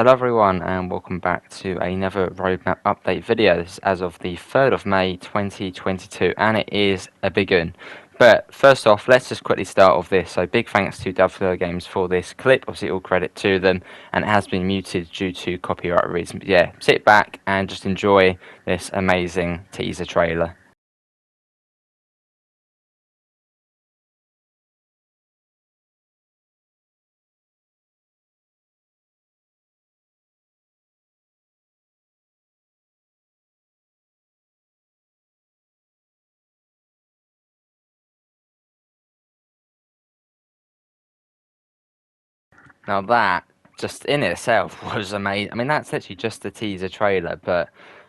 Hello everyone and welcome back to another roadmap update video. This is as of the 3rd of May 2022 and it is a big one. But first off, let's just quickly start off this. So big thanks to Dovetail Games for this clip, obviously all credit to them, and it has been muted due to copyright reasons. But yeah, sit back and just enjoy this amazing teaser trailer. Now that, just in itself, was amazing. I mean, that's literally just a teaser trailer, but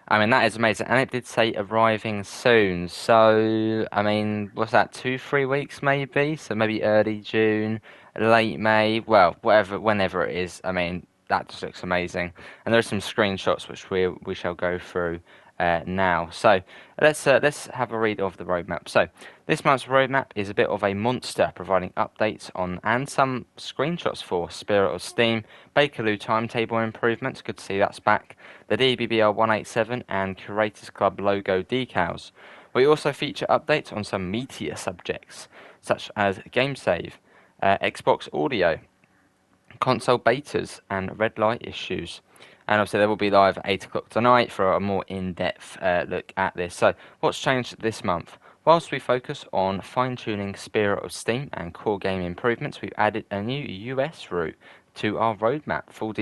I mean, that is amazing. And it did say arriving soon. So, I mean, what's that, 2, 3 weeks maybe? So maybe early June, late May, well, whatever, whenever it is. I mean, that just looks amazing. And there's some screenshots which we shall go through now. So let's have a read of the roadmap. So this month's roadmap is a bit of a monster, providing updates on and some screenshots for Spirit of Steam, Bakerloo timetable improvements. Good to see that's back. The DBBR 187 and Curators Club logo decals. We also feature updates on some meatier subjects such as game save, Xbox audio, console betas, and red light issues. And obviously, they will be live at 8 o'clock tonight for a more in depth look at this. So, what's changed this month? Whilst we focus on fine tuning Spirit of Steam and core game improvements, we've added a new US route to our roadmap. Full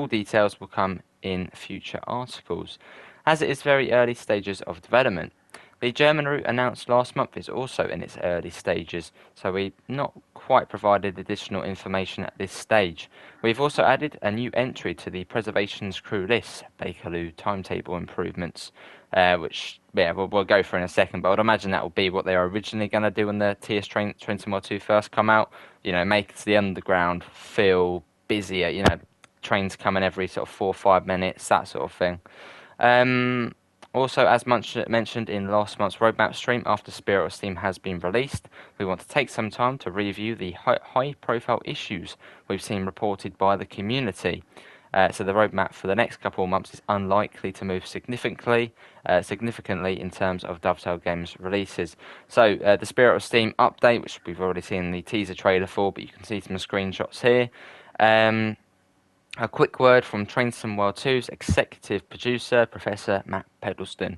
details will come in future articles. As it is very early stages of development, the German route announced last month is also in its early stages, so we've not quite provided additional information at this stage. We've also added a new entry to the Preservation's crew list, Bakerloo timetable improvements, which we'll go for in a second, but I'd imagine that will be what they were originally going to do when the TS Train 2 first come out. You know, make the underground feel busier, you know, trains coming every sort of 4 or 5 minutes, that sort of thing. Also, as mentioned in last month's roadmap stream, after Spirit of Steam has been released, we want to take some time to review the high-profile issues we've seen reported by the community. So the roadmap for the next couple of months is unlikely to move significantly in terms of Dovetail Games releases. So the Spirit of Steam update, which we've already seen the teaser trailer for, but you can see some screenshots here. A quick word from Trainsim World 2's executive producer, Professor Matt Pedleston.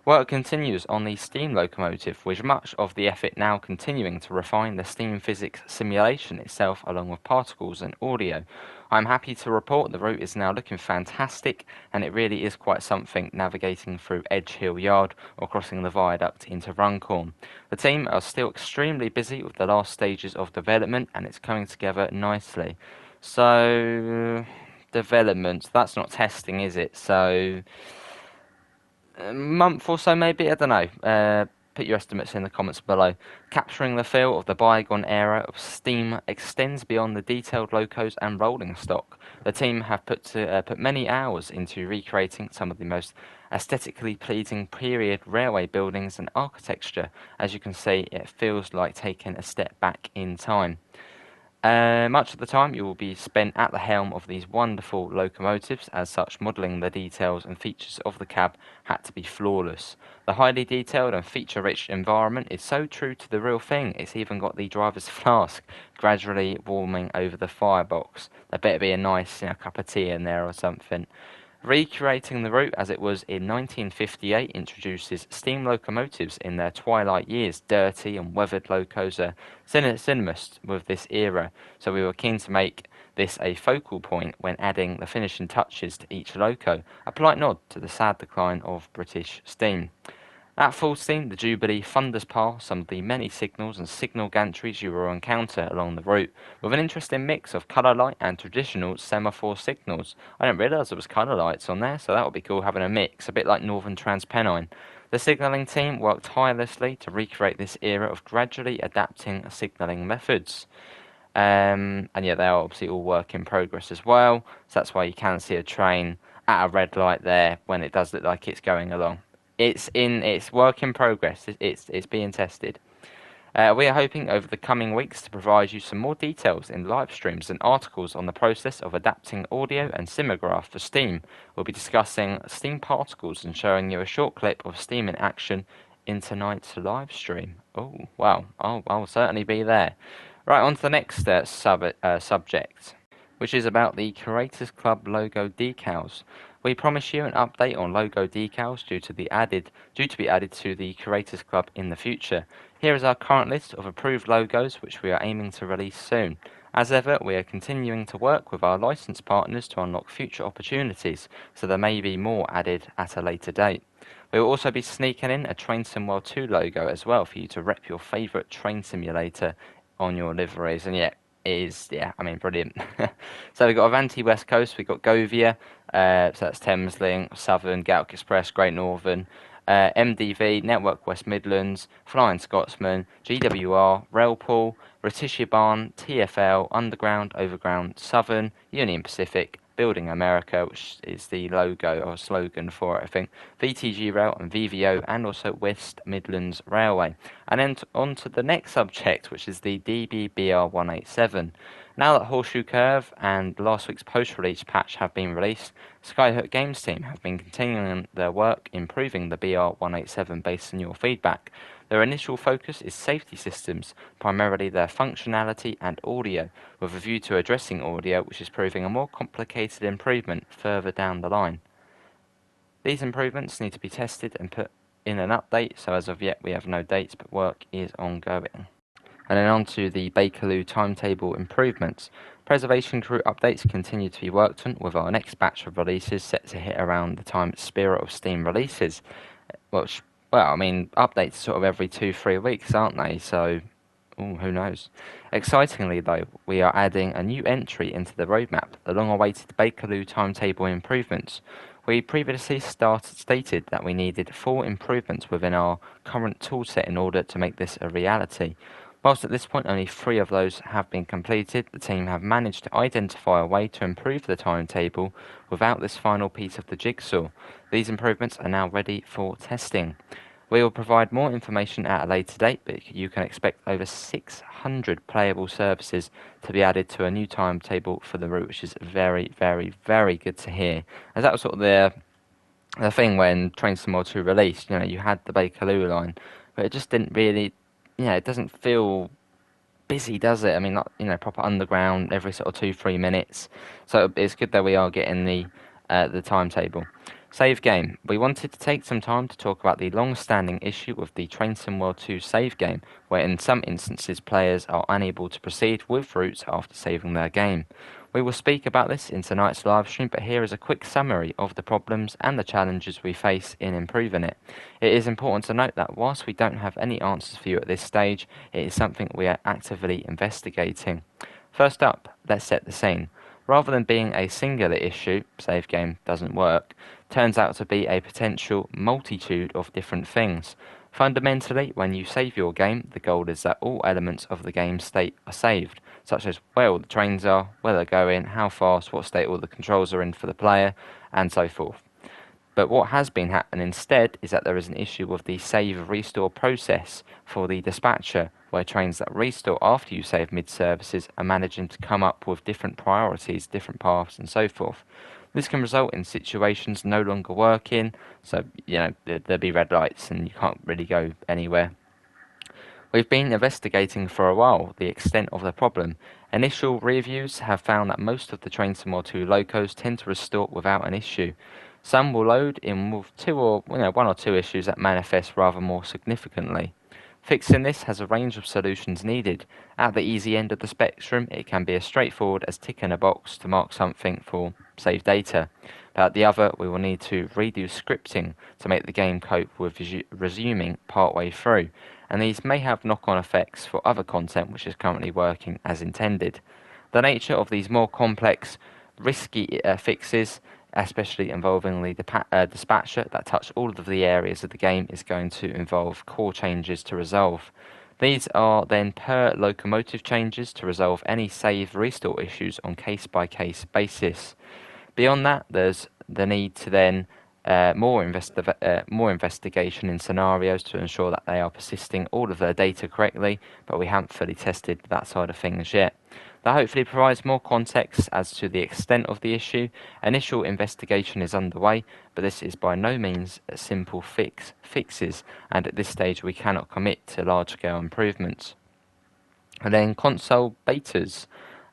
Work continues on the steam locomotive, with much of the effort now continuing to refine the steam physics simulation itself along with particles and audio. I'm happy to report the route is now looking fantastic, and it really is quite something navigating through Edge Hill Yard or crossing the viaduct into Runcorn. The team are still extremely busy with the last stages of development, and it's coming together nicely. So, development, that's not testing, is it? So, a month or so maybe, I don't know. Put your estimates in the comments below. Capturing the feel of the bygone era of Steam extends beyond the detailed locos and rolling stock. The team have put many hours into recreating some of the most aesthetically pleasing period railway buildings and architecture. As you can see, it feels like taking a step back in time. Much of the time you will be spent at the helm of these wonderful locomotives. As such, modelling the details and features of the cab had to be flawless. The highly detailed and feature-rich environment is so true to the real thing, it's even got the driver's flask gradually warming over the firebox. There better be a nice cup of tea in there or something. Recreating the route as it was in 1958 introduces steam locomotives in their twilight years. Dirty and weathered locos are synonymous with this era, so we were keen to make this a focal point when adding the finishing touches to each loco, a polite nod to the sad decline of British steam. At full steam, the Jubilee thunders past some of the many signals and signal gantries you will encounter along the route, with an interesting mix of colour light and traditional semaphore signals. I didn't realise there was colour lights on there, so that would be cool having a mix, a bit like Northern Transpennine. The signalling team worked tirelessly to recreate this era of gradually adapting signalling methods. And yeah, they are obviously all work in progress as well, so that's why you can see a train at a red light there when it does look like it's going along. It's work in progress. It's being tested. We are hoping over the coming weeks to provide you some more details in live streams and articles on the process of adapting audio and simograph for Steam. We'll be discussing Steam particles and showing you a short clip of Steam in action in tonight's live stream. Oh, wow, I'll certainly be there. Right, on to the next subject, which is about the Creators Club logo decals. We promise you an update on logo decals due to be added to the Creators Club in the future. Here is our current list of approved logos which we are aiming to release soon. As ever, we are continuing to work with our license partners to unlock future opportunities, so there may be more added at a later date. We will also be sneaking in a Train Sim World 2 logo as well for you to rep your favourite train simulator on your liveries. And yeah, it is, yeah, I mean, brilliant. So we've got Avanti West Coast, we've got Govia, so that's Thameslink, Southern, Gatwick Express, Great Northern, MDV, Network West Midlands, Flying Scotsman, GWR, Railpool, Ratishabon, TFL, Underground, Overground, Southern, Union Pacific, Building America, which is the logo or slogan for it, I think, VTG Rail and VVO, and also West Midlands Railway. And then on to the next subject, which is the DBBR 187. Now that Horseshoe Curve and last week's post-release patch have been released, Skyhook Games team have been continuing their work improving the BR187 based on your feedback. Their initial focus is safety systems, primarily their functionality and audio, with a view to addressing audio, which is proving a more complicated improvement further down the line. These improvements need to be tested and put in an update, so as of yet we have no dates, but work is ongoing. And then on to the Bakerloo timetable improvements. Preservation crew updates continue to be worked on, with our next batch of releases set to hit around the time Spirit of Steam releases. Which, well, I mean, updates sort of every 2-3 weeks, aren't they? So, ooh, who knows? Excitingly, though, we are adding a new entry into the roadmap, the long-awaited Bakerloo timetable improvements. We previously stated that we needed 4 improvements within our current toolset in order to make this a reality. Whilst at this point only 3 of those have been completed, the team have managed to identify a way to improve the timetable without this final piece of the jigsaw. These improvements are now ready for testing. We will provide more information at a later date, but you can expect over 600 playable services to be added to a new timetable for the route, which is very, very, very good to hear. As that was sort of the thing when Train Sim World 2 released, you had the Bakerloo line, but it just didn't really, it doesn't feel busy, does it? I mean, not, proper underground every sort of 2-3 minutes. So it's good that we are getting the timetable. Save game. We wanted to take some time to talk about the long-standing issue with the Train Sim World 2 save game, where in some instances players are unable to proceed with routes after saving their game. We will speak about this in tonight's live stream, but here is a quick summary of the problems and the challenges we face in improving it. It is important to note that whilst we don't have any answers for you at this stage, it is something we are actively investigating. First up, let's set the scene. Rather than being a singular issue, save game doesn't work, turns out to be a potential multitude of different things. Fundamentally, when you save your game, the goal is that all elements of the game state are saved, such as where all the trains are, where they're going, how fast, what state all the controls are in for the player, and so forth. But what has been happening instead is that there is an issue with the save restore process for the dispatcher, where trains that restore after you save mid-services are managing to come up with different priorities, different paths, and so forth. This can result in situations no longer working, so there'll be red lights and you can't really go anywhere. We've been investigating for a while the extent of the problem. Initial reviews have found that most of the Train Sim World 2 locos tend to restore without an issue. Some will load in with one or two issues that manifest rather more significantly. Fixing this has a range of solutions needed. At the easy end of the spectrum, it can be as straightforward as ticking a box to mark something for save data. But at the other, we will need to redo scripting to make the game cope with resuming partway through, and these may have knock-on effects for other content which is currently working as intended. The nature of these more complex, risky fixes, especially involving the dispatcher that touch all of the areas of the game, is going to involve core changes to resolve. These are then per locomotive changes to resolve any save restore issues on case-by-case basis. Beyond that, there's the need to then more investigation in scenarios to ensure that they are persisting all of their data correctly, but we haven't fully tested that side of things yet. That hopefully provides more context as to the extent of the issue. Initial investigation is underway, but this is by no means a simple fixes, and at this stage we cannot commit to large-scale improvements. And then console betas.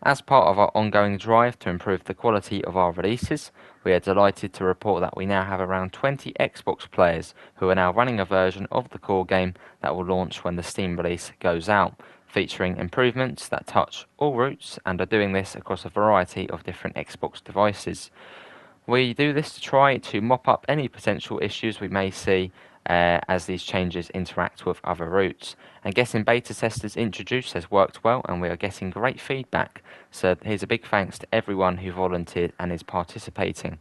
As part of our ongoing drive to improve the quality of our releases, we are delighted to report that we now have around 20 Xbox players who are now running a version of the core game that will launch when the Steam release goes out, featuring improvements that touch all routes and are doing this across a variety of different Xbox devices. We do this to try to mop up any potential issues we may see as these changes interact with other routes. And getting beta testers introduced has worked well, and we are getting great feedback. So here's a big thanks to everyone who volunteered and is participating.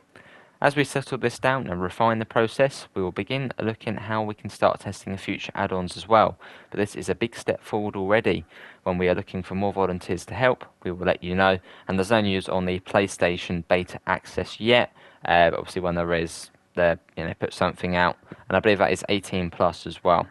As we settle this down and refine the process, we will begin looking at how we can start testing future add-ons as well. But this is a big step forward already. When we are looking for more volunteers to help, we will let you know. And there's no news on the PlayStation beta access yet. But obviously when there is, they put something out. And I believe that is 18 plus as well.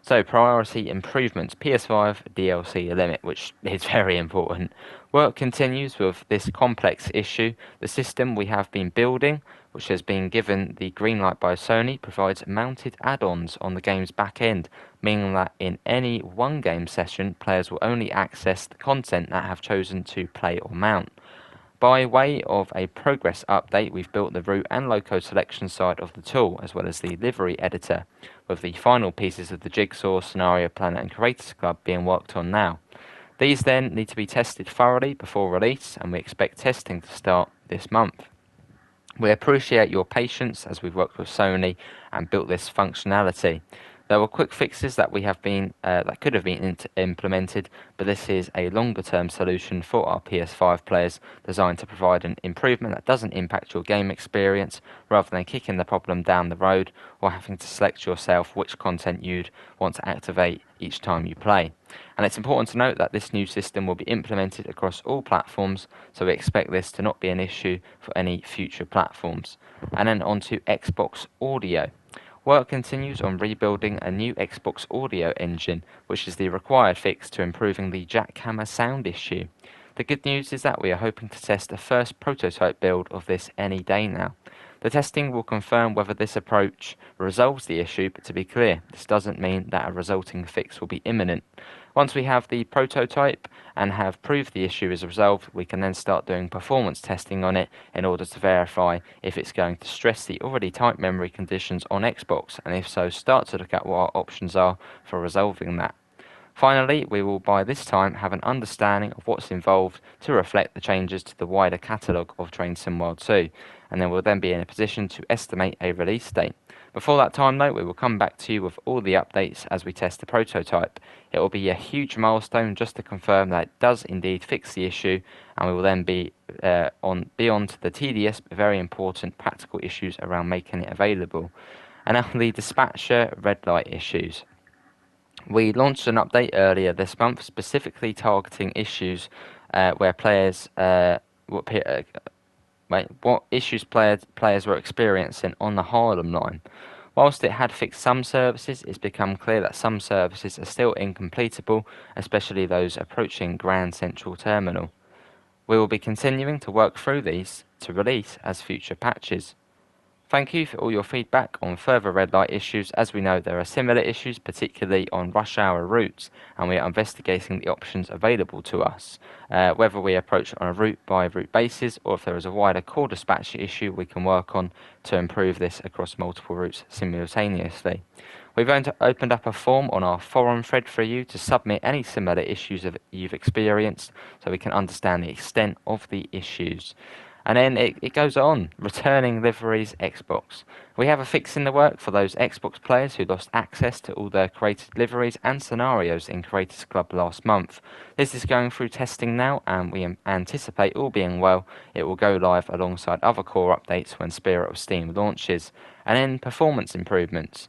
So, priority improvements, PS5 DLC limit, which is very important. Work continues with this complex issue. The system we have been building, which has been given the green light by Sony, provides mounted add-ons on the game's back end, meaning that in any one game session, players will only access the content that have chosen to play or mount. By way of a progress update, we've built the route and loco selection side of the tool, as well as the livery editor, with the final pieces of the jigsaw, scenario planner and creators club being worked on now. These then need to be tested thoroughly before release, and we expect testing to start this month. We appreciate your patience as we've worked with Sony and built this functionality. There were quick fixes that that could have been implemented, but this is a longer-term solution for our PS5 players, designed to provide an improvement that doesn't impact your game experience, rather than kicking the problem down the road or having to select yourself which content you'd want to activate each time you play. And it's important to note that this new system will be implemented across all platforms, so we expect this to not be an issue for any future platforms. And then on to Xbox Audio. Work continues on rebuilding a new Xbox audio engine, which is the required fix to improving the jackhammer sound issue. The good news is that we are hoping to test the first prototype build of this any day now. The testing will confirm whether this approach resolves the issue, but to be clear, this doesn't mean that a resulting fix will be imminent. Once we have the prototype and have proved the issue is resolved, we can then start doing performance testing on it in order to verify if it's going to stress the already tight memory conditions on Xbox, and if so, start to look at what our options are for resolving that. Finally, we will by this time have an understanding of what's involved to reflect the changes to the wider catalogue of Train Sim World 2, and then we'll then be in a position to estimate a release date. Before that time though, we will come back to you with all the updates as we test the prototype. It will be a huge milestone just to confirm that it does indeed fix the issue, and we will then be on to the tedious but very important practical issues around making it available. And now the dispatcher red light issues. We launched an update earlier this month specifically targeting issues where what issues players were experiencing on the Harlem line. Whilst it had fixed some services, it's become clear that some services are still incompletable, especially those approaching Grand Central Terminal. We will be continuing to work through these to release as future patches. Thank you for all your feedback on further red light issues, as we know there are similar issues, particularly on rush hour routes, and we are investigating the options available to us. Whether we approach on a route by route basis, or if there is a wider core dispatcher issue we can work on to improve this across multiple routes simultaneously. We've opened up a form on our forum thread for you to submit any similar issues you've experienced, so we can understand the extent of the issues. And then it goes on, returning liveries Xbox. We have a fix in the work for those Xbox players who lost access to all their created liveries and scenarios in Creators Club last month. This is going through testing now, and we anticipate, all being well, it will go live alongside other core updates when Spirit of Steam launches. And then performance improvements.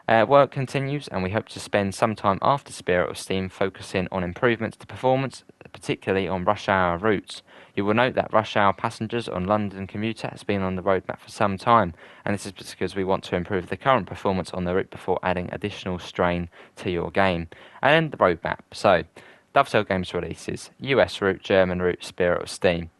Work continues, and we hope to spend some time after Spirit of Steam focusing on improvements to performance, particularly on rush hour routes. You will note that rush hour passengers on London commuter has been on the roadmap for some time, and this is because we want to improve the current performance on the route before adding additional strain to your game. And then the roadmap. So, Dovetail Games releases US route, German route, Spirit of Steam.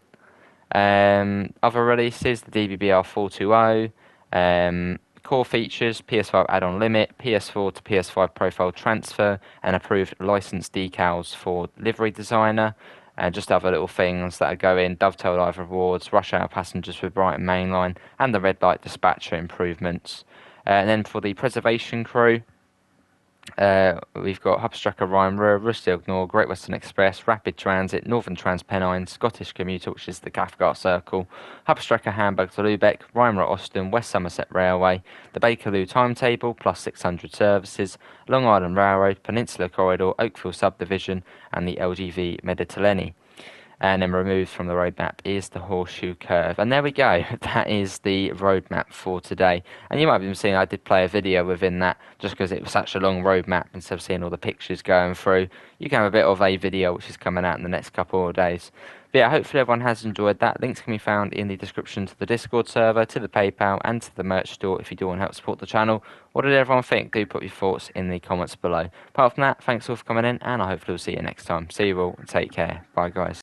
Other releases, the DBBR 420, core features, PS5 add-on limit, PS4 to PS5 profile transfer, and approved licensed decals for livery designer, and just other little things that are going, Dovetail Live rewards, rush hour passengers with Brighton Mainline, and the red light dispatcher improvements. And then for the preservation crew, we've got Hubstrucker, Ryan Ruhr, Rusty Ignore, Great Western Express, Rapid Transit, Northern Transpennine, Scottish Commuter, which is the Cathcart Circle, Hubstrucker Hamburg to Lubeck, Ryan Ruhr Austin, West Somerset Railway, the Bakerloo Timetable, plus 600 services, Long Island Railroad, Peninsula Corridor, Oakville Subdivision, and the LGV Mediterranean. And then removed from the roadmap is the horseshoe curve. And there we go. That is the roadmap for today. And you might have even seen I did play a video within that just because it was such a long roadmap instead of seeing all the pictures going through. You can have a bit of a video which is coming out in the next couple of days. But yeah, hopefully everyone has enjoyed that. Links can be found in the description to the Discord server, to the PayPal, and to the merch store if you do want to help support the channel. What did everyone think? Do put your thoughts in the comments below. Apart from that, thanks all for coming in, and I hopefully will see you next time. See you all, and take care. Bye, guys.